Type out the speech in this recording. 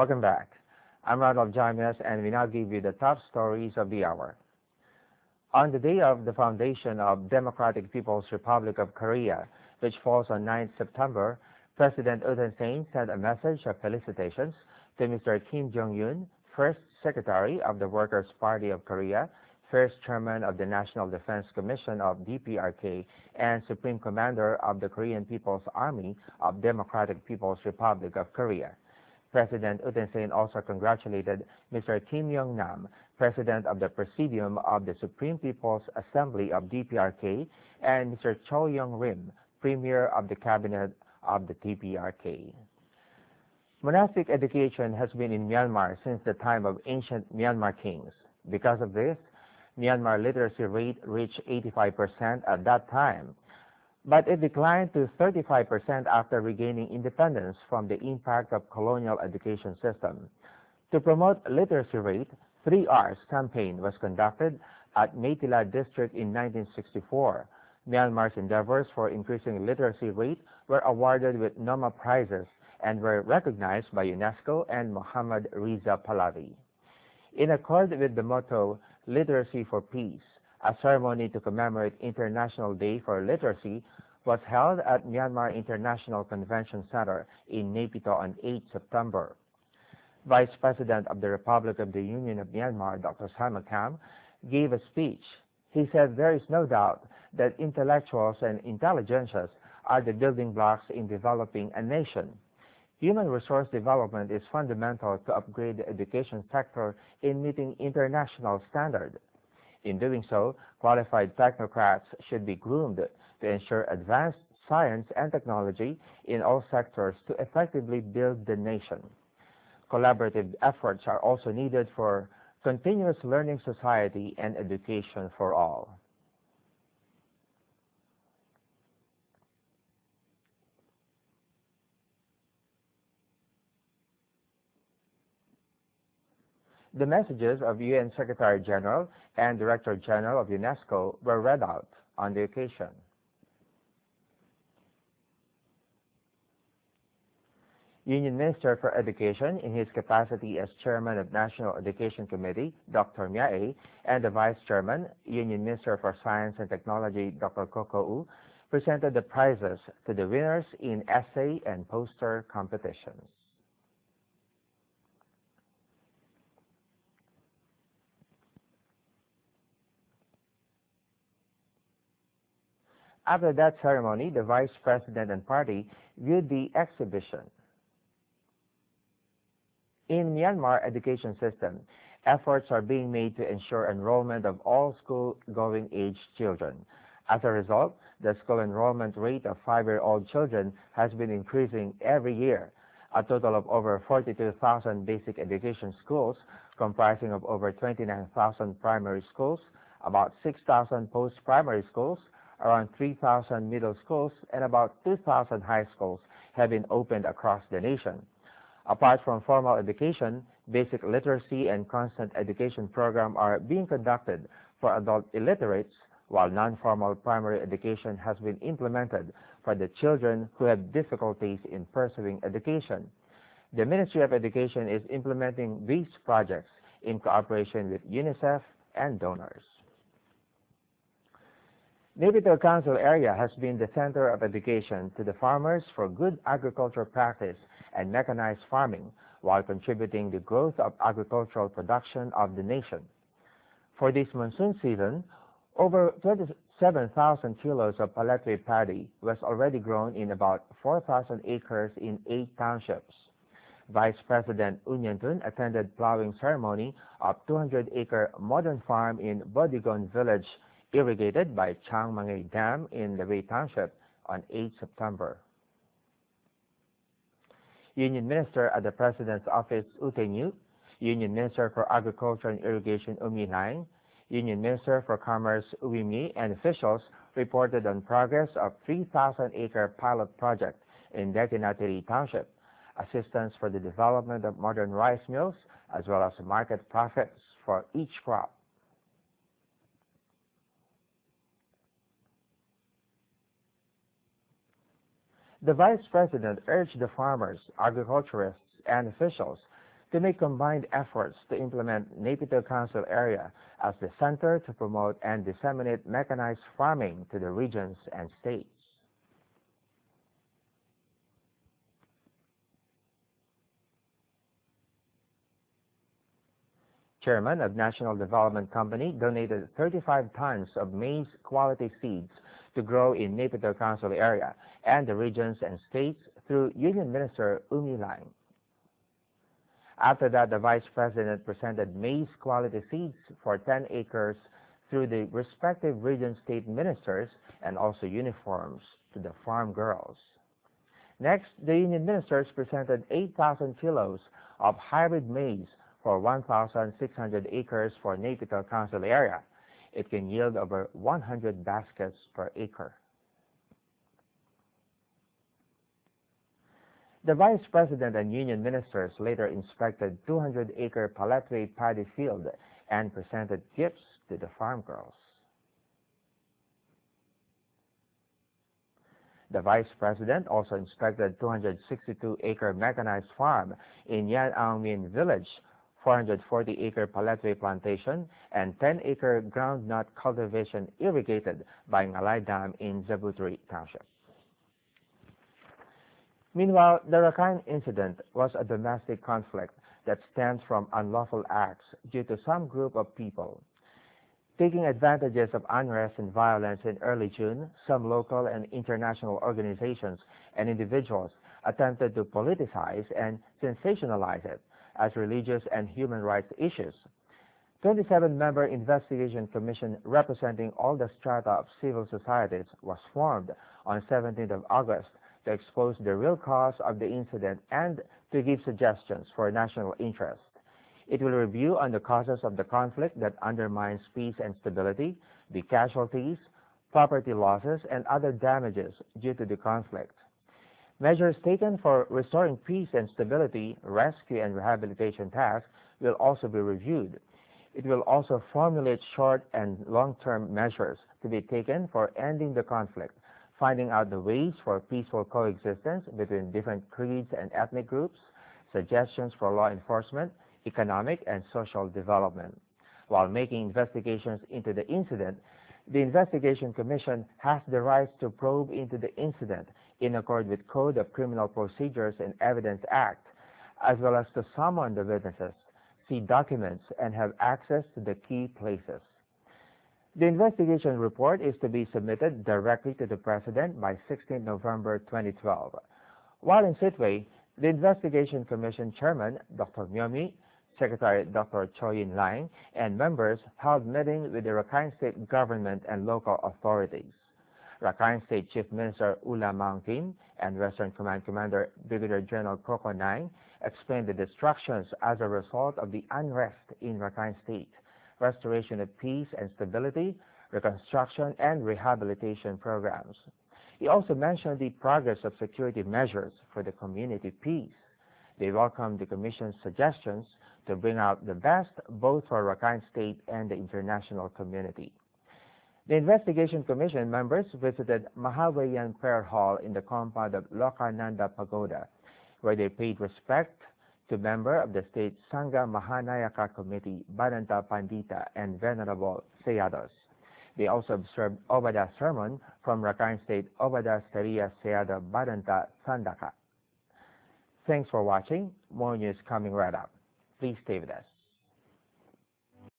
Welcome back. I'm Ronald James, and we now give you the top stories of the hour. On the day of the foundation of Democratic People's Republic of Korea, which falls on 9th September, President Yoon Suk-yeol sent a message of felicitations to Mr. Kim Jong-un, First Secretary of the Workers' Party of Korea, First Chairman of the National Defense Commission of DPRK, and Supreme Commander of the Korean People's Army of Democratic People's Republic of Korea. President Yoon Suk-yeol also congratulated Mr. Kim Yong-nam, President of the Presidium of the Supreme People's Assembly of DPRK, and Mr. Cho Yong-rim, Premier of the Cabinet of the DPRK. Monastic education has been in Myanmar since the time of ancient Myanmar kings. Because of this, Myanmar literacy rate reached 85% at that time, but it declined to 35% after regaining independence from the impact of colonial education system. To promote literacy rate, 3 R's campaign was conducted at Meitila district in 1964. Myanmar's endeavors for increasing literacy rate were awarded with Noma prizes and were recognized by UNESCO and Mohammad Riza Pahlavi. In accord with the motto, Literacy for Peace, a ceremony to commemorate International Day for Literacy was held at Myanmar International Convention Center in Naypyidaw on 8 September. Vice President of the Republic of the Union of Myanmar, Dr. Simon Kam, gave a speech. He said there is no doubt that intellectuals and intelligentsias are the building blocks in developing a nation. Human resource development is fundamental to upgrade the education sector in meeting international standards. In doing so, qualified technocrats should be groomed to ensure advanced science and technology in all sectors to effectively build the nation. Collaborative efforts are also needed for continuous learning society and education for all. The messages of UN Secretary General and Director General of UNESCO were read out on the occasion. Union Minister for Education, in his capacity as Chairman of National Education Committee, Dr. Myae, and the Vice Chairman, Union Minister for Science and Technology, Dr. Koko U, presented the prizes to the winners in essay and poster competitions. After that ceremony, the Vice President and party viewed the exhibition. In Myanmar education system, efforts are being made to ensure enrollment of all school-going age children. As a result, the school enrollment rate of 5-year-old children has been increasing every year. A total of over 42,000 basic education schools, comprising of over 29,000 primary schools, about 6,000 post-primary schools, around 3,000 middle schools, and about 2,000 high schools have been opened across the nation. Apart from formal education, basic literacy and constant education programs are being conducted for adult illiterates, while non-formal primary education has been implemented for the children who have difficulties in pursuing education. The Ministry of Education is implementing these projects in cooperation with UNICEF and donors. Naypyidaw Council area has been the center of education to the farmers for good agricultural practice and mechanized farming, while contributing to the growth of agricultural production of the nation. For this monsoon season, over 27,000 kilos of palletry paddy was already grown in about 4,000 acres in 8 townships. Vice President Yoon Yun-tun attended plowing ceremony of 200-acre modern farm in Bodigon Village, irrigated by Changmangay Dam in Lewei Township on 8 September. Union Minister at the President's Office U Tae-nyu, Union Minister for Agriculture and Irrigation Umi Laing, Union Minister for Commerce Uwi Mi, and officials reported on progress of 3,000-acre pilot project in Detinatiri Township, assistance for the development of modern rice mills, as well as market profits for each crop. The Vice President urged the farmers, agriculturists, and officials to make combined efforts to implement Naypyidaw Council area as the center to promote and disseminate mechanized farming to the regions and states. Chairman of National Development Company donated 35 tons of maize quality seeds to grow in Naypyidaw Council area and the regions and states through Union Minister Umi Lang. After that, the Vice President presented maize quality seeds for 10 acres through the respective region state ministers and also uniforms to the farm girls. Next, the Union Ministers presented 8,000 kilos of hybrid maize for 1,600 acres for Naypyidaw Council area. It can yield over 100 baskets per acre. The Vice President and Union Ministers later inspected 200-acre paletway paddy field and presented gifts to the farm girls. The Vice President also inspected 262-acre mechanized farm in Yan Ang Min Village, 440-acre paletway plantation, and 10-acre groundnut cultivation irrigated by Ngalai Dam in Zabutri Township. Meanwhile, the Rakhine incident was a domestic conflict that stems from unlawful acts due to some group of people. Taking advantages of unrest and violence in early June, some local and international organizations and individuals attempted to politicize and sensationalize it as religious and human rights issues. 27-member investigation commission representing all the strata of civil societies was formed on 17th of August to expose the real cause of the incident and to give suggestions for national interest. It will review on the causes of the conflict that undermines peace and stability, the casualties, property losses, and other damages due to the conflict. Measures taken for restoring peace and stability, rescue and rehabilitation tasks will also be reviewed. It will also formulate short and long-term measures to be taken for ending the conflict, finding out the ways for peaceful coexistence between different creeds and ethnic groups, suggestions for law enforcement, economic and social development. While making investigations into the incident, the Investigation Commission has the right to probe into the incident in accord with Code of Criminal Procedures and Evidence Act, as well as to summon the witnesses, see documents, and have access to the key places. The investigation report is to be submitted directly to the President by 16 November 2012. While in Sitwe, the Investigation Commission Chairman, Dr. Myomi, Secretary Dr. Choyin Lang, and members held meetings with the Rakhine State government and local authorities. Rakhine State Chief Minister Ula Maungkin and Western Command Commander Brigadier General Koko Nang explained the destructions as a result of the unrest in Rakhine State, restoration of peace and stability, reconstruction and rehabilitation programs. He also mentioned the progress of security measures for the community peace. They welcomed the Commission's suggestions to bring out the best both for Rakhine State and the international community. The Investigation Commission members visited Mahawayan Prayer Hall in the compound of Lokananda Pagoda, where they paid respect to member of the state Sangha Mahanayaka Committee, Bharanta Pandita, and Venerable Seyados. They also observed Obada sermon from Rakhine State Obada Sariya Seyada Bharanta Sandaka. Thanks for watching. More news coming right up. Please stay with us.